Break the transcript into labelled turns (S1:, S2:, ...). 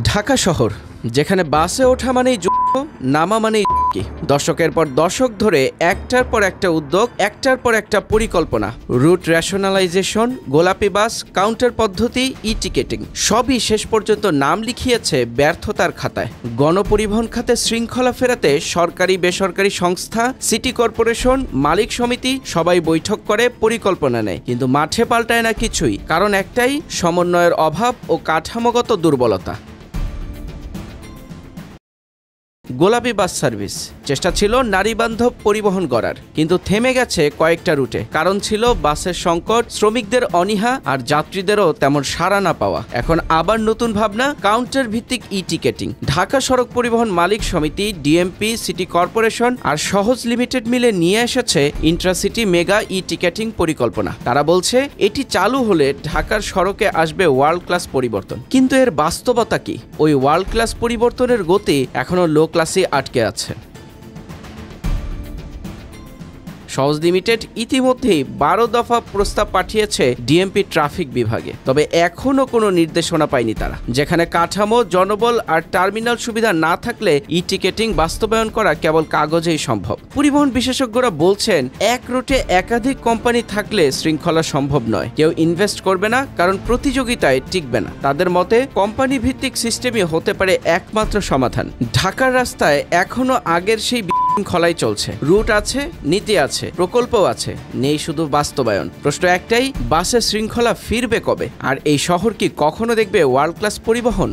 S1: ঢাকা শহর যেখানে বাসে ওঠা মানেই যুদ্ধ, নামা মানেই কি, দশকের পর দশক ধরে একটার পর একটা উদ্যোগ, একটার পর একটা পরিকল্পনা, রুট রেশনালাইজেশন, গোলাপি বাস, কাউন্টার পদ্ধতি, টিকেটিং সবই শেষ পর্যন্ত নাম লিখিয়েছে ব্যর্থতার খাতায়। গণপরিবহন খাতে শৃঙ্খলা ফেরাতে সরকারি বেসরকারি সংস্থা, সিটি কর্পোরেশন, মালিক সমিতি সবাই বৈঠক করে পরিকল্পনা নেয়, কিন্তু মাঠে পাল্টায় না কিছুই। কারণ একটাই, সমন্বয়ের অভাব ও কাঠামোগত দুর্বলতা। গোলাপি বাস সার্ভিস চেষ্টা ছিল নারীবান্ধব পরিবহন গড়ার, কিন্তু থেমে গেছে কয়েকটা রুটে। কারণ ছিল বাসের সংকট, শ্রমিকদের অনীহা আর যাত্রীদেরও তেমন সাড়া না পাওয়া। এখন আবার নতুন ভাবনা, কাউন্টার ভিত্তিক টিকেটিং। ঢাকা সড়ক পরিবহন মালিক সমিতি, ডিএমপি, সিটি কর্পোরেশন আর সহজ লিমিটেড মিলে নিয়ে এসেছে ইন্ট্রাসিটি মেগা টিকেটিং পরিকল্পনা। তারা বলছে এটি চালু হলে ঢাকার সড়কে আসবে ওয়ার্ল্ড ক্লাস পরিবর্তন। কিন্তু এর বাস্তবতা কি? ওই ওয়ার্ল্ড ক্লাস পরিবর্তনের গতি এখনো লো ক্লাসে আটকে আছে। সহজ লিমিটেড ইতিমধ্যেই 12 দফা প্রস্তাব পাঠিয়েছে ডিএমপি ট্রাফিক বিভাগে, তবে এখনো কোনো নির্দেশনা পায়নি তারা। যেখানে কাঠামো, জনবল আর টার্মিনাল সুবিধা না থাকলে টিকেটিং বাস্তবায়ন করা কেবল কাগজেই সম্ভব। পরিবহন বিশেষজ্ঞরা বলছেন, এক রুটে একাধিক কোম্পানি থাকলে শৃঙ্খলা সম্ভব নয়। কেউ ইনভেস্ট করবে না, কারণ প্রতিযোগিতায় টিকবে না। তাদের মতে কোম্পানি ভিত্তিক সিস্টেমই হতে পারে একমাত্র সমাধান। ঢাকার রাস্তায় এখনো আগের সেই খলাই চলছে। রুট আছে, নীতি আছে, প্রকল্প আছে, নেই শুধু বাস্তবায়ন। প্রশ্ন একটাই, বাসের শৃঙ্খলা ফিরবে কবে? আর এই শহর কি কখনো দেখবে ওয়ার্ল্ড ক্লাস পরিবহন?